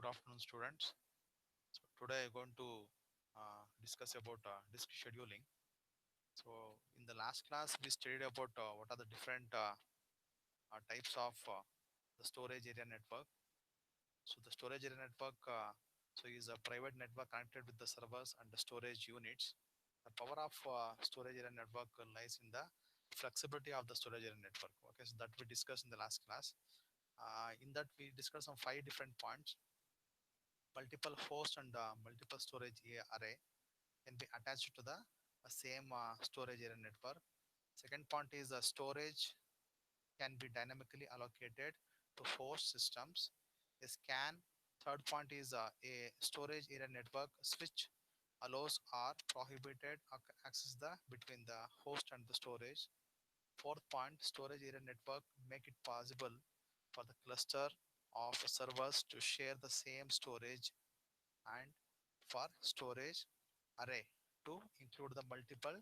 Good afternoon, students. So today I'm going to discuss about disk scheduling. So in the last class, we studied about what are the different types of the storage area network. So the storage area network is a private network connected with the servers and the storage units. The power of storage area network lies in the flexibility of the storage area network. Okay, so that we discussed in the last class. In that we discussed some five different points. Multiple host and multiple storage array can be attached to the same storage area network. Second point is storage can be dynamically allocated to host systems. A scan. Third point is a storage area network switch allows or prohibited access the between the host and the storage. Fourth point, storage area network make it possible for the cluster of servers to share the same storage and for storage array to include the multiple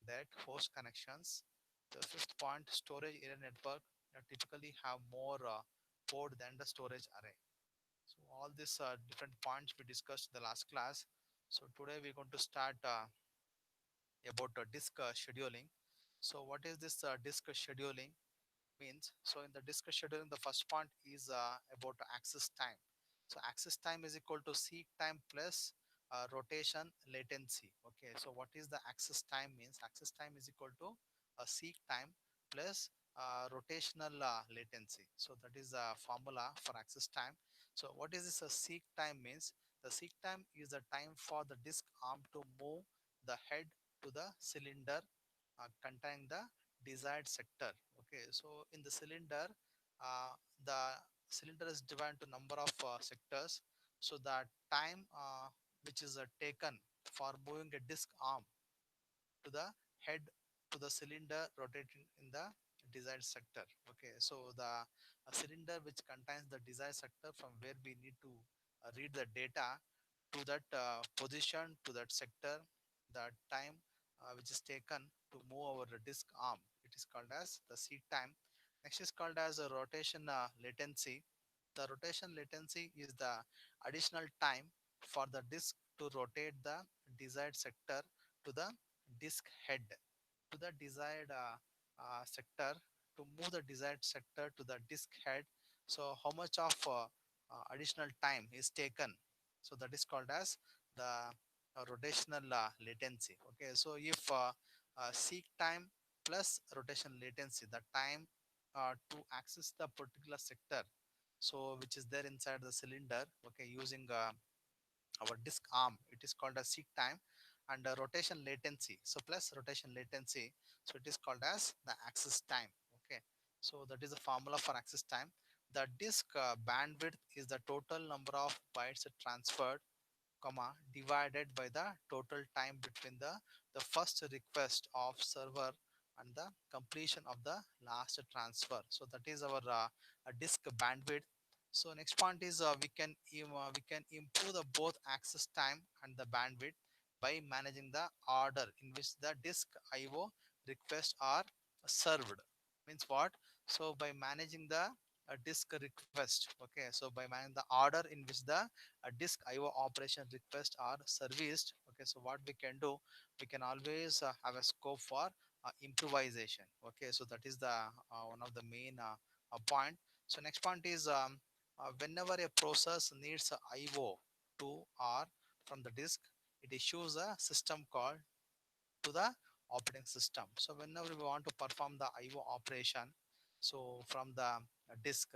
direct host connections. The fifth point, storage area network typically have more port than the storage array. So all these different points we discussed in the last class. So today we're going to start about disk scheduling. So what is this disk scheduling means? So in the disk scheduling, the first point is about access time. So access time is equal to seek time plus rotation latency. Okay, so what is the access time means? Access time is equal to seek time plus rotational latency. So that is a formula for access time. So what is this seek time means? The seek time is the time for the disk arm to move the head to the cylinder containing the desired sector. Okay, so in the cylinder, the cylinder is divided to number of sectors. So the time which is taken for moving a disk arm to the head to the cylinder rotating in the desired sector. Okay, so the cylinder which contains the desired sector from where we need to read the data to that position to that sector, the time which is taken to move our disk arm, it is called as the seat time. Next is called as a rotation latency. The rotation latency is the additional time for the disk to rotate the desired sector to the disk head to the desired sector to move the desired sector to the disk head. So how much of additional time is taken? So that is called as the rotational latency. Okay, so if seek time plus rotation latency, the time to access the particular sector, so which is there inside the cylinder, okay, using our disk arm, it is called as seek time, and rotation latency, so plus rotation latency, so it is called as the access time. Okay, so that is the formula for access time. The disk bandwidth is the total number of bytes transferred, comma, divided by the total time between the first request of server and the completion of the last transfer. So that is our disk bandwidth. So next point is we can improve the both access time and the bandwidth by managing the order in which the disk IO requests are served. Means what? So by managing the disk request. Okay, so by managing the order in which the disk IO operation requests are serviced. Okay, so what we can do, we can always have a scope for improvisation. Okay, so that is the one of the main point. So next point is whenever a process needs a IO to or from the disk, it issues a system call to the operating system. So whenever we want to perform the IO operation, so from the disk,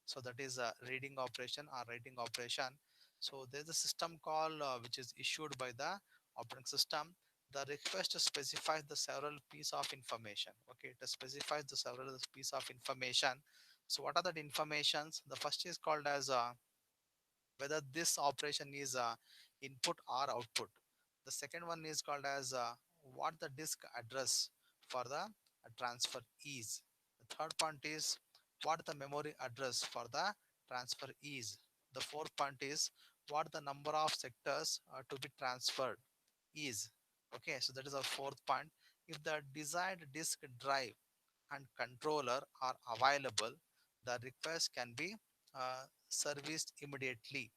so that is a reading operation or writing operation. So there's a system call which is issued by the operating system. The request specifies the several piece of information. Okay, it specifies the several piece of information. So what are the informations? The first is called as whether this operation is input or output. The second one is called as what the disk address for the transfer is. The third point is what the memory address for the transfer is. The fourth point is what the number of sectors to be transferred is. Okay, so that is our fourth point. If the desired disk drive and controller are available, the request can be serviced immediately.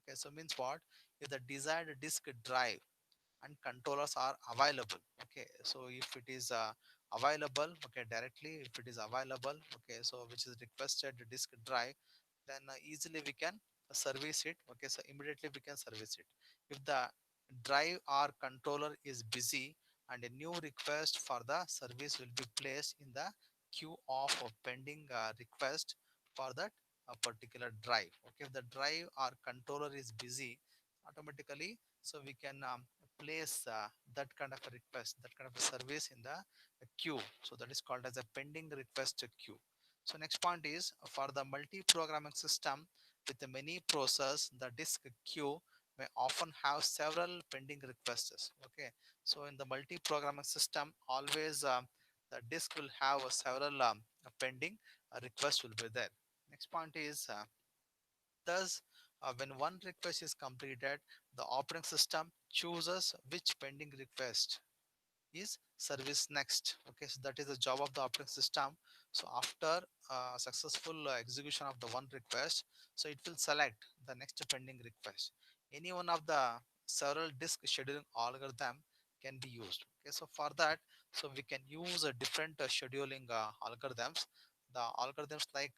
Okay, so means what? If the desired disk drive and controllers are available. Okay, so if it is available, okay, directly, if it is available, okay, so which is requested disk drive, then easily we can service it. Okay, so immediately we can service it. If the drive or controller is busy, and a new request for the service will be placed in the queue of a pending request for that particular drive. Okay, if the drive or controller is busy, automatically, so we can place that kind of a request, that kind of a service in the queue. So that is called as a pending request queue. So next point is, for the multi-programming system with many process, the disk queue may often have several pending requests. Okay, so in the multi-programming system, always the disk will have several pending requests will be there. Next point is, thus, when one request is completed, the operating system chooses which pending request is service next. Okay, so that is the job of the operating system. So after successful execution of the one request, so it will select the next pending request. Any one of the several disk scheduling algorithm can be used. Okay, so for that, so we can use different scheduling algorithms. The algorithms like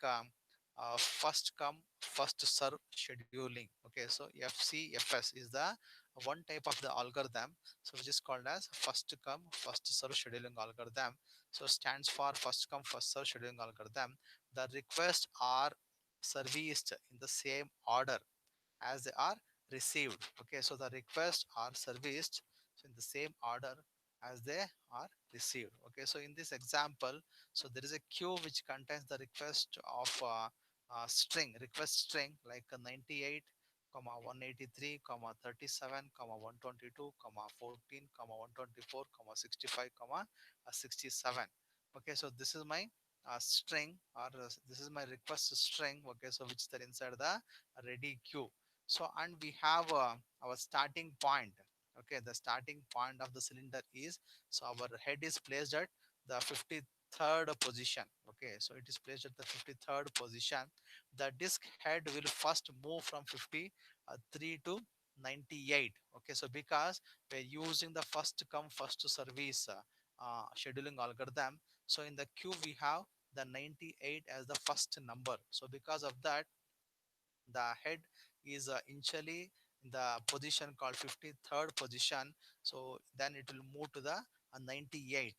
first come first serve scheduling. Okay, so FCFS is the one type of the algorithm, so which is called as first come first serve scheduling algorithm. So stands for first come first serve scheduling algorithm. The requests are serviced in the same order as they are received. Okay, so the requests are serviced in the same order as they are received. Okay, so in this example, so there is a queue which contains the request of string, request string like 98 comma 183 comma 37 comma 122 comma 14 comma 124 comma 65 comma 67. Okay, so this is my string, or this is my request string. Okay, so which is inside the ready queue. So and we have our starting point. Okay, the starting point of the cylinder is, so our head is placed at the 53rd position. Okay, so it is placed at the 53rd position. The disk head will first move from 53 to 98. Okay, so because we're using the first come first service scheduling algorithm, so in the queue we have the 98 as the first number. So because of that, the head is initially in the position called 53rd position. So then it will move to the 98,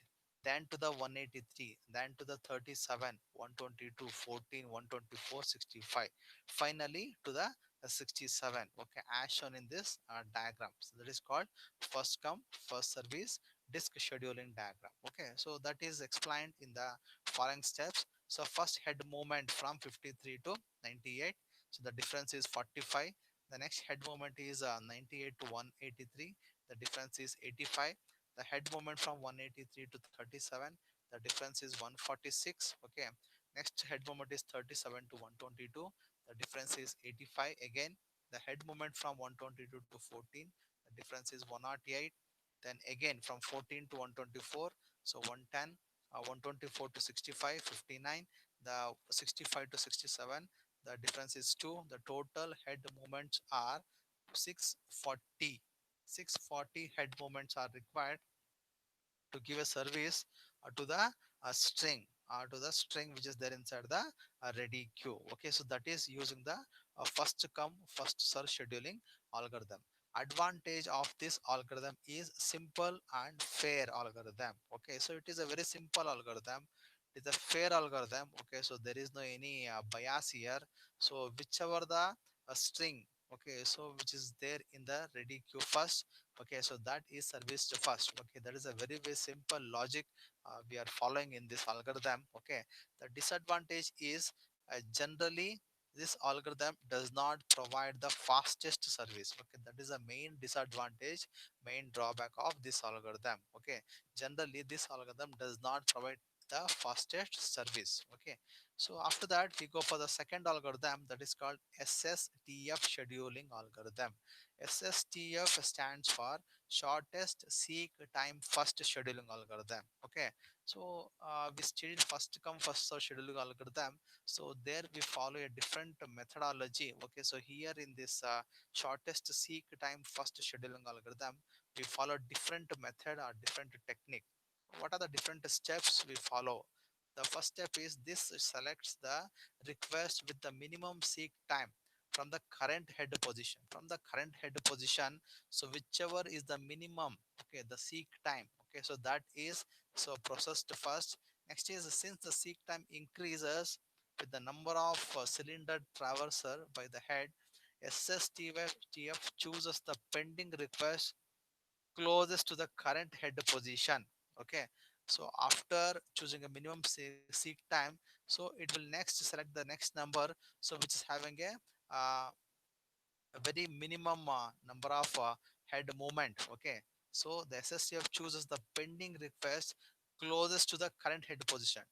then to the 183, then to the 37, 122, 14, 124, 65, finally to the 67. Okay, as shown in this diagram. So that is called first come first service disk scheduling diagram. Okay, so that is explained in the following steps. So first head movement from 53 to 98, so the difference is 45. The next head moment is 98 to 183. The difference is 85. The head moment from 183 to 37. The difference is 146. Okay. Next head moment is 37 to 122. The difference is 85. Again, the head moment from 122 to 14. The difference is 108. Then again from 14 to 124. So 110. 124 to 65, 59. The 65 to 67, the difference is 2. The total head movements are 640. 640 head movements are required to give a service to the string, to the string which is there inside the ready queue. Okay, so that is using the first come first serve scheduling algorithm. Advantage of this algorithm is simple and fair algorithm. Okay, so it is a very simple algorithm. It is a fair algorithm. Okay, so there is no any bias here. So whichever the string, okay, so which is there in the ready queue first, okay, so that is serviced first. Okay, that is a very very simple logic we are following in this algorithm. Okay, the disadvantage is generally this algorithm does not provide the fastest service. Okay, that is a main disadvantage, main drawback of this algorithm. Okay, generally this algorithm does not provide the fastest service. Okay, so after that we go for the second algorithm, that is called SSTF scheduling algorithm. SSTF stands for shortest seek time first scheduling algorithm. Okay, so we studied first come first serve scheduling algorithm. So there we follow a different methodology. Okay, so here in this shortest seek time first scheduling algorithm, we follow different method or different technique. What are the different steps we follow? The first step is this selects the request with the minimum seek time from the current head position. From the current head position, so whichever is the minimum, okay, the seek time. Okay, so that is so processed first. Next is since the seek time increases with the number of cylinder traverser by the head, SSTF chooses the pending request closest to the current head position. Okay, so after choosing a minimum seek time, so it will next select the next number, so which is having a very minimum number of head movement. Okay, so the SSTF chooses the pending request closest to the current head position,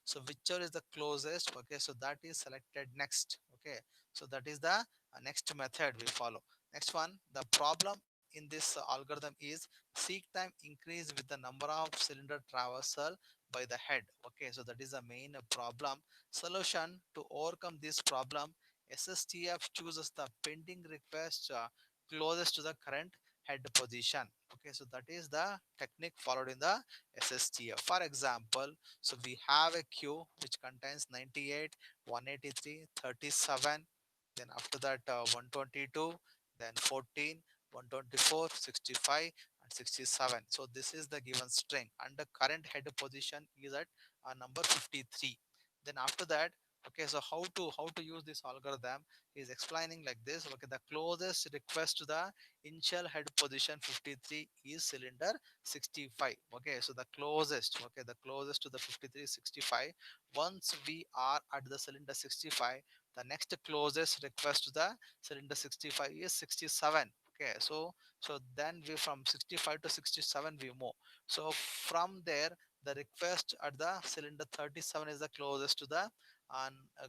so whichever is the closest. Okay, so that is selected next. Okay, so that is the next method we follow. Next one, the problem in this algorithm is seek time increase with the number of cylinder traversal by the head. Okay, so that is the main problem. Solution to overcome this problem, SSTF chooses the pending request closest to the current head position. Okay, so that is the technique followed in the SSTF. For example, so we have a queue which contains 98, 183, 37. Then after that 122, then 14, 124, 65, and 67. So this is the given string, and the current head position is at number 53. Then after that, okay, so how to use this algorithm, he is explaining like this. Okay, the closest request to the initial head position 53 is cylinder 65. Okay, so the closest, okay, the closest to the 53 65. Once we are at the cylinder 65, the next closest request to the cylinder 65 is 67. Okay, so then we from 65 to 67 we move. So from there, the request at the cylinder 37 is the closest to the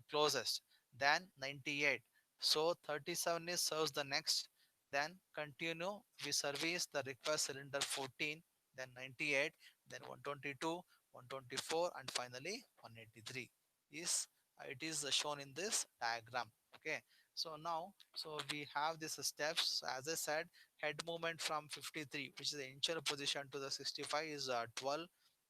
closest. Then 98, so 37 is serves the next. Then continue, we service the request cylinder 14, then 98, then 122, 124, and finally 183 is it is shown in this diagram. Okay, so now, so we have these steps. As I said, head movement from 53, which is the initial position, to the 65 is 12.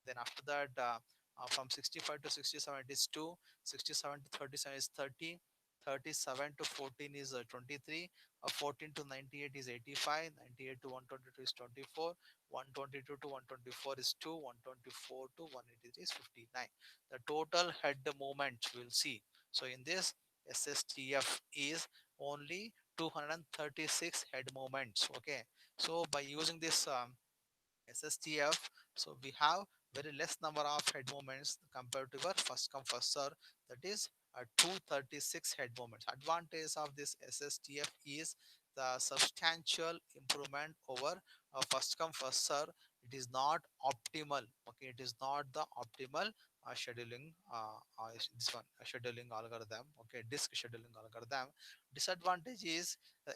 Then after that from 65 to 67 it is 2, 67 to 37 is 30, 37 to 14 is 23, 14 to 98 is 85, 98 to 122 is 24, 122 to 124 is 2, 124 to 183 is 59. The total head movement we'll see. So in this, SSTF is only 236 head movements. Okay, so by using this SSTF, so we have very less number of head movements compared to our first come first serve, that is 236 head movements. Advantage of this SSTF is the substantial improvement over first come first serve. It is not optimal. Okay, it is not the optimal scheduling this one scheduling algorithm. Okay, disk scheduling algorithm. Disadvantage is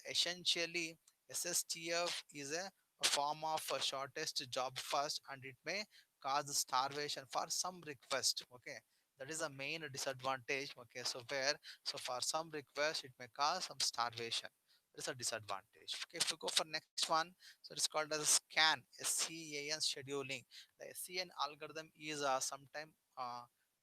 essentially SSTF is a form of a shortest job first, and it may cause starvation for some request. Okay, that is a main disadvantage. Okay, so where, so for some request it may cause some starvation. That is a disadvantage. Okay, if you go for next one, so it's called as scan, SCAN scheduling. The SCN algorithm is sometime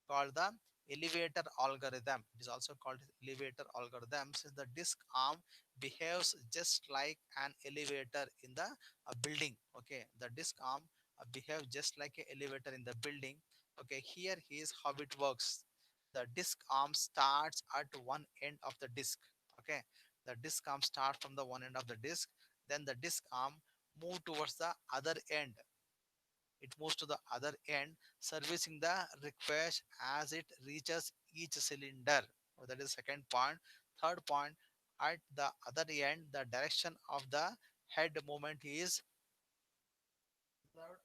called the elevator algorithm. It is also called elevator algorithm since the disk arm behaves just like an elevator in the building. Okay, the disk arm behaves just like an elevator in the building. Okay, here is how it works. The disk arm starts at one end of the disk. Okay, the disk arm starts from the one end of the disk, then the disk arm move towards the other end. It moves to the other end, servicing the request as it reaches each cylinder. Oh, that is second point. Third point, at the other end, the direction of the head movement is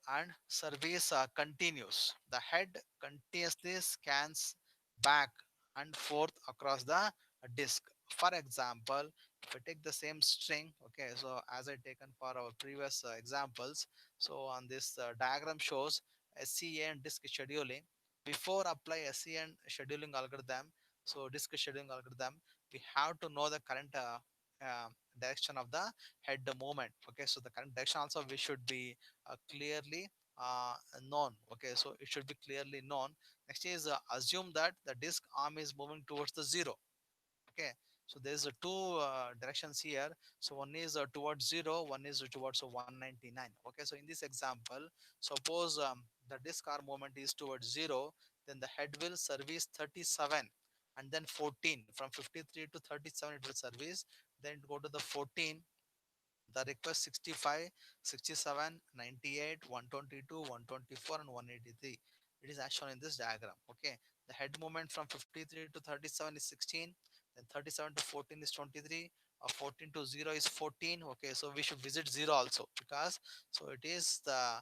and service continues. The head continuously scans back and forth across the disk. For example, if I take the same string, okay, so as I taken for our previous examples, so on this diagram shows SCN disk scheduling. Before apply SCN scheduling algorithm, so disk scheduling algorithm, we have to know the current uh, direction of the head movement. Okay, so the current direction also we should be clearly uh, known. Okay, so it should be clearly known. Next is assume that the disk arm is moving towards the zero. Okay, so there's two directions here. So one is towards zero, one is towards 199. Okay, so in this example, suppose the disk arm movement is towards zero, then the head will service 37 and then 14. From 53 to 37 it will service, then go to the 14, the request 65, 67, 98, 122, 124, and 183. It is as shown in this diagram. Okay, the head movement from 53 to 37 is 16, then 37 to 14 is 23, 14 to 0 is 14. Okay, so we should visit 0 also, because so it is the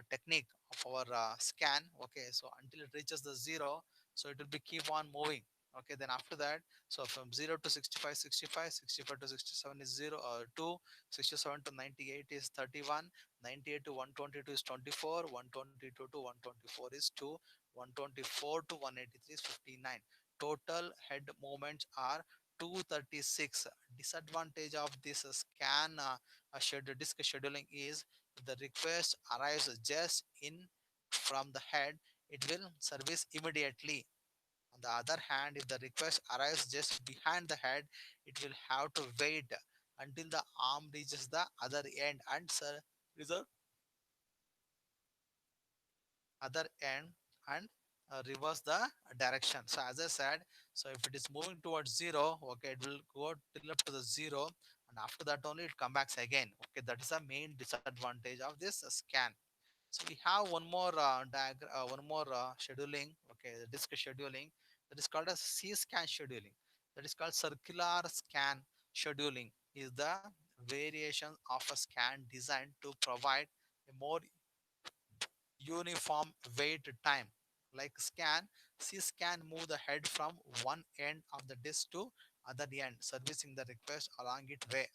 technique of our scan. Okay, so until it reaches the 0, so it will be keep on moving. Okay, then after that, so from 0 to 65, 65, 65 to 67 is 0 or 2, 67 to 98 is 31, 98 to 122 is 24, 122 to 124 is 2, 124 to 183 is 59. Total head movements are 236. Disadvantage of this scan disk scheduling is if the request arrives just in from the head, it will service immediately. On the other hand, if the request arrives just behind the head, it will have to wait until the arm reaches the other end and reserve other end and reverse the direction. So as I said, so if it is moving towards zero, okay, it will go till up to the zero, and after that only it come back again. Okay, that is the main disadvantage of this scan. So we have one more one more scheduling. Okay, the disk scheduling, that is called as C-scan scheduling. That is called circular scan scheduling. Is the variation of a scan designed to provide a more uniform wait time. Like scan, C-scan move the head from one end of the disk to other end, servicing the request along its way.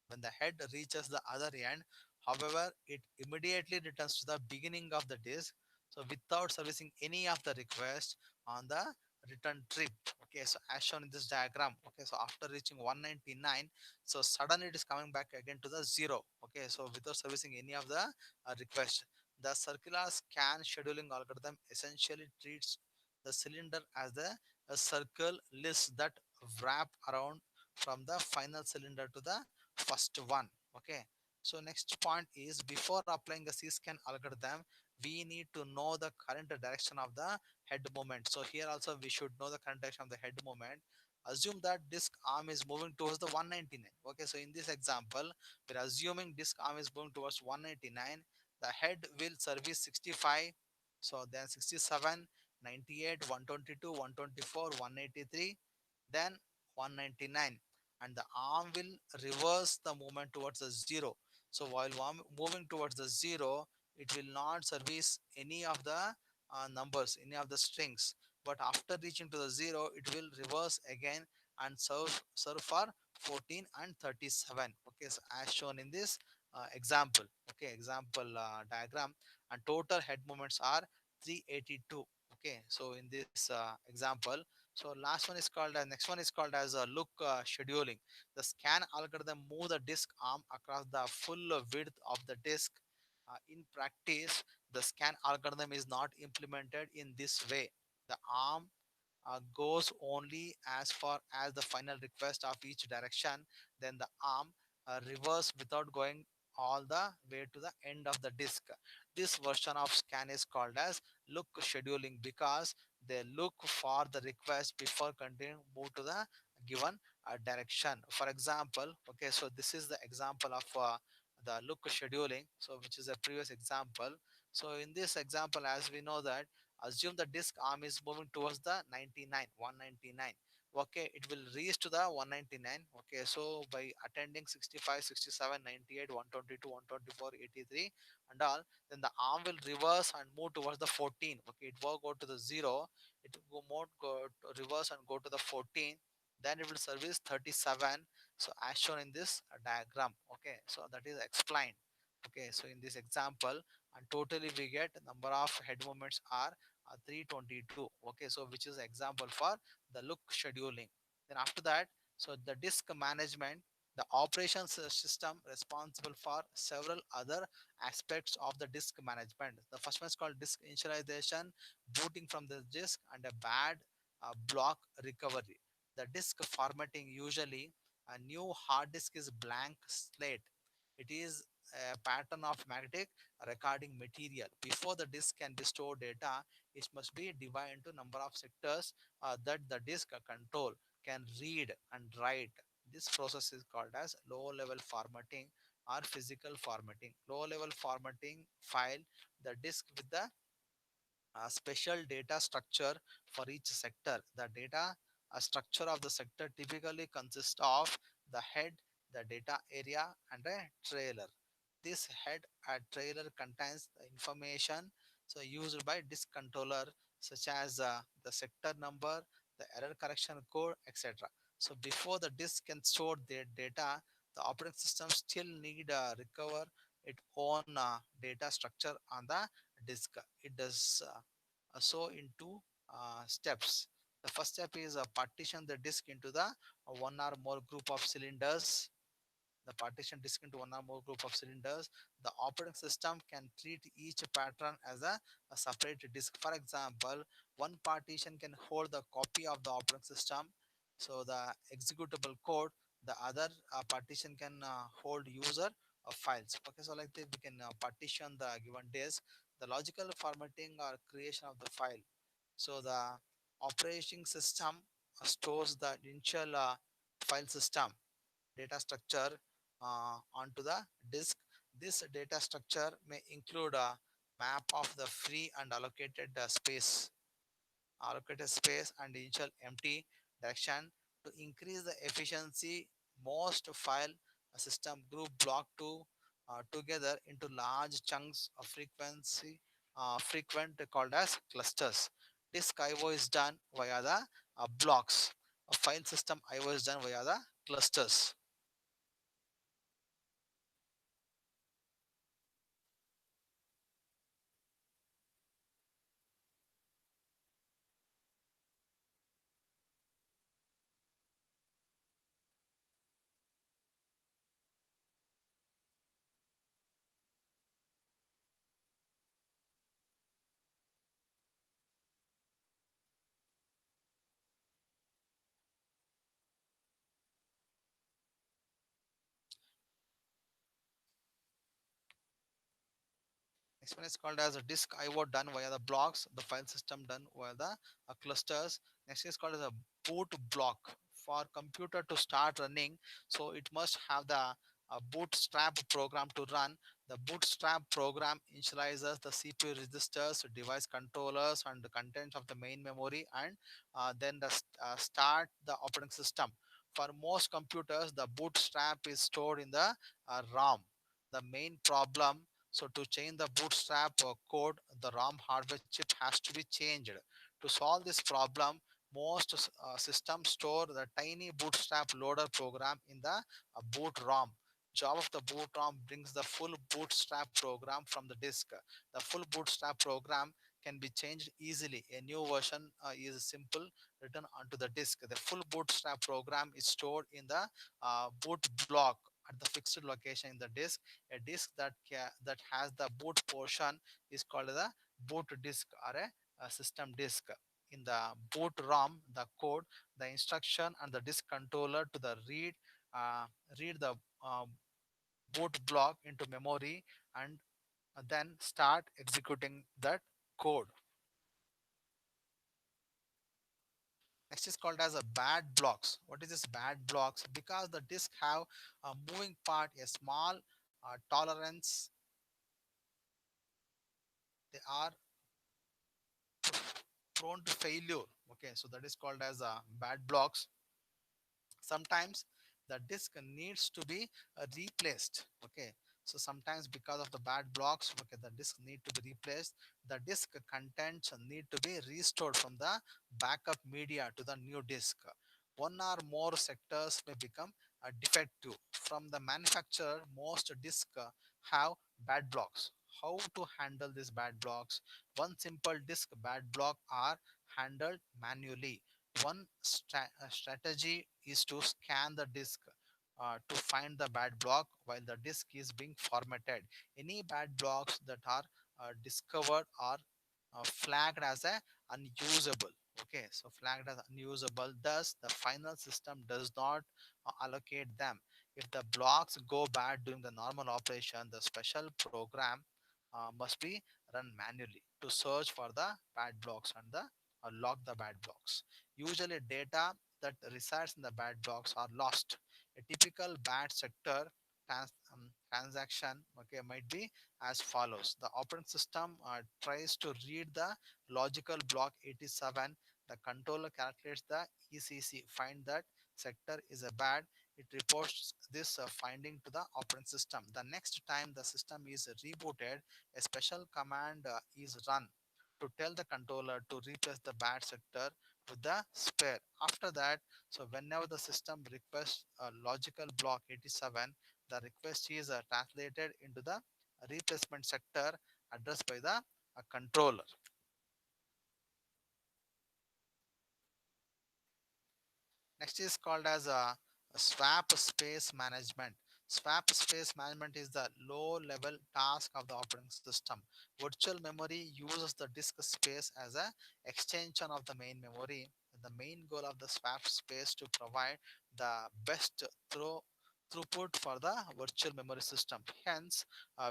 When the head reaches the other end, however, it immediately returns to the beginning of the disk, so without servicing any of the requests on the return trip. Okay, so as shown in this diagram, okay, so after reaching 199, so suddenly it is coming back again to the zero. Okay, so without servicing any of the requests. The circular scan scheduling algorithm essentially treats the cylinder as the a circle list that wrap around from the final cylinder to the first one. Okay, so next point is before applying the C-scan algorithm, we need to know the current direction of the head movement. So here also we should know the current direction of the head movement. Assume that disk arm is moving towards the 199. Okay, so in this example we're assuming disk arm is moving towards 199. The head will service 65, so then 67, 98, 122, 124, 183, then 199, and the arm will reverse the movement towards the zero. So while moving towards the zero, it will not service any of the numbers, any of the strings. But after reaching to the zero, it will reverse again and serve for 14 and 37. Okay, so as shown in this example. Okay, example diagram, and total head movements are 382. Okay, so in this example, so last one is called as next one is called as look scheduling. The scan algorithm move the disk arm across the full width of the disk. In practice, the scan algorithm is not implemented in this way. The arm goes only as far as the final request of each direction. Then the arm reverse without going all the way to the end of the disk. This version of scan is called as look scheduling because they look for the request before continuing move to the given direction. For example, okay, so this is the example of the look scheduling, so which is a previous example. So in this example, as we know that assume the disk arm is moving towards the 99, 199. Okay, it will reach to the 199. Okay, so by attending 65, 67, 98, 122, 124, 83 and all, then the arm will reverse and move towards the 14. Okay, it will go to the 0, it will go to reverse and go to the 14, then it will service 37. So as shown in this diagram. Okay, so that is explained. Okay, so in this example, and totally we get number of head movements are 322. Okay, so which is example for the look scheduling. Then after that, so the disk management, the operations system responsible for several other aspects of the disk management. The first one is called disk initialization, booting from the disk, and a bad block recovery. The disk formatting, usually a new hard disk is blank slate. It is a pattern of magnetic recording material. Before the disk can be stored data, it must be divided into number of sectors that the disk control can read and write. This process is called as low level formatting or physical formatting. Low level formatting file the disk with the special data structure for each sector. The data structure of the sector typically consists of the head, the data area, and a trailer. This head and trailer contains the information so used by disk controller, such as the sector number, the error correction code, etc. So before the disk can store their data, the operating system still need recover its own data structure on the disk. It does so in two steps. The first step is partition the disk into the one or more group of cylinders. The partition disk into one or more group of cylinders. The operating system can treat each pattern as a separate disk. For example, one partition can hold the copy of the operating system, so the executable code. The other partition can hold user files. Okay, so like this, we can partition the given disk. The logical formatting or creation of the file. So the operating system stores the initial file system data structure onto the disk. This data structure may include a map of the free and allocated space and initial empty direction. To increase the efficiency, most file system group block together into large chunks of frequent called as clusters. Disk IO is done via the blocks. A file system IO is done via the clusters. Next one is called as a disk IO done via the blocks, the file system done via the clusters. Next is called as a boot block. For computer to start running, so it must have the bootstrap program to run. The bootstrap program initializes the CPU registers, device controllers, and the contents of the main memory, and then start the operating system. For most computers, the bootstrap is stored in the RAM. The main problem, so to change the bootstrap code, the ROM hardware chip has to be changed. To solve this problem, most systems store the tiny bootstrap loader program in the boot ROM. Job of the boot ROM brings the full bootstrap program from the disk. The full bootstrap program can be changed easily. A new version is simple written onto the disk. The full bootstrap program is stored in the boot block at the fixed location in the disk. A disk that has the boot portion is called the boot disk or a system disk. In the boot ROM, the code, the instruction, and the disk controller to the read the uh, boot block into memory and then start executing that code. Next is called as a bad blocks. What is this bad blocks? Because the disk have a moving part, a small tolerance, they are prone to failure. Okay, so that is called as bad blocks. Sometimes the disk needs to be replaced. Okay, so sometimes because of the bad blocks, okay, the disk need to be replaced. The disk contents need to be restored from the backup media to the new disk. One or more sectors may become defective from the manufacturer. Most disks have bad blocks. How to handle these bad blocks? One simple disk bad block are handled manually. One strategy is to scan the disk to find the bad block while the disk is being formatted. Any bad blocks that are discovered are flagged as a unusable. Okay, so flagged as unusable. Thus, the final system does not allocate them. If the blocks go bad during the normal operation, the special program must be run manually to search for the bad blocks and the log the bad blocks. Usually, data that resides in the bad blocks are lost. A typical bad sector transaction, okay, might be as follows. The operating system tries to read the logical block 87. The controller calculates the ECC, find that sector is a bad. It reports this finding to the operating system. The next time the system is rebooted, a special command is run to tell the controller to replace the bad sector with the spare. After that, so whenever the system requests a logical block 87, the request is translated into the replacement sector addressed by the controller. Next is called as a swap space management. Swap space management is the low level task of the operating system. Virtual memory uses the disk space as a extension of the main memory. The main goal of the swap space to provide the best throughput for the virtual memory system. Hence,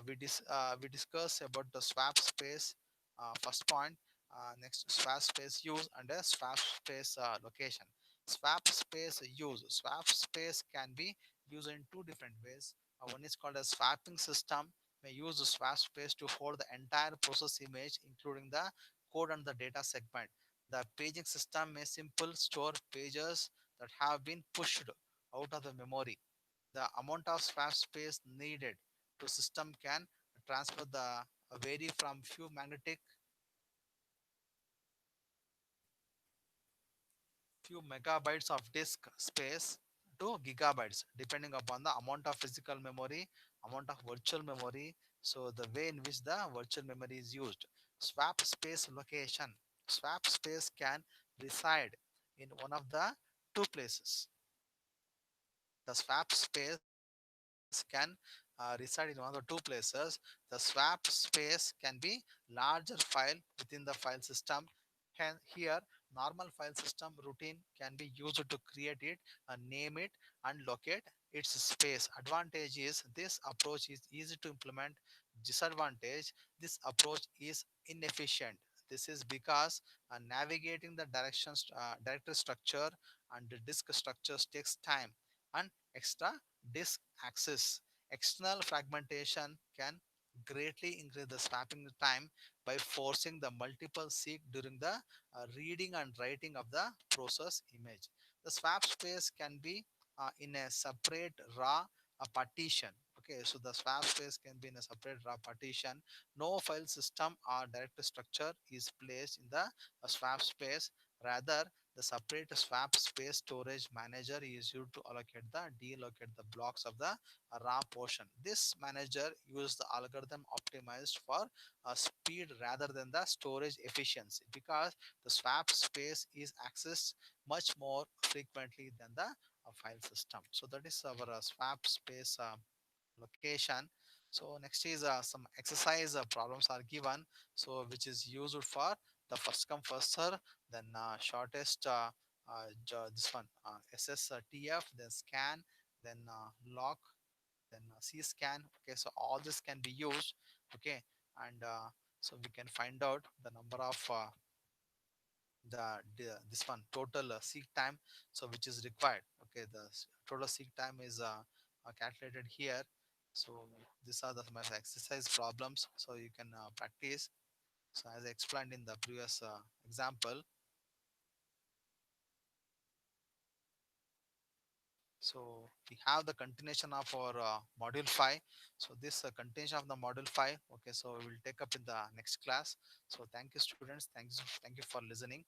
we discuss about the swap space. First point. Next, swap space use and a swap space location. Swap space use. Swap space can be used in two different ways. One is called a swapping system, may use the swap space to hold the entire process image, including the code and the data segment. The paging system may simple store pages that have been pushed out of the memory. The amount of swap space needed to system can transfer the vary from few megabytes of disk space to gigabytes depending upon the amount of physical memory, amount of virtual memory, so the way in which the virtual memory is used. Swap space location. Swap space can reside in one of the two places. The swap space can reside in one of the two places. The swap space can be larger file within the file system. Here, normal file system routine can be used to create it, name it, and locate its space. Advantage is this approach is easy to implement. Disadvantage, this approach is inefficient. This is because navigating the directory structure and the disk structures takes time and extra disk access. External fragmentation can greatly increase the swapping time by forcing the multiple seek during the reading and writing of the process image. The swap space can be in a separate raw partition. Okay, so the swap space can be in a separate raw partition. No file system or directory structure is placed in the swap space. Rather, the separate swap space storage manager is used to allocate the deallocate the blocks of the raw portion. This manager uses the algorithm optimized for speed rather than the storage efficiency, because the swap space is accessed much more frequently than the file system. So that is our swap space location. So next is some exercise problems are given, so which is used for the first come first serve, then shortest this one SSTF, then scan, then lock, then C scan. Okay, so all this can be used. Okay, and so we can find out the number of the this one total seek time, so which is required. Okay, the total seek time is calculated here. So these are the my exercise problems, so you can practice. So as I explained in the previous example, So we have the continuation of our module 5. So this continuation of the module 5. Okay, so we will take up in the next class. So thank you students, thank you for listening.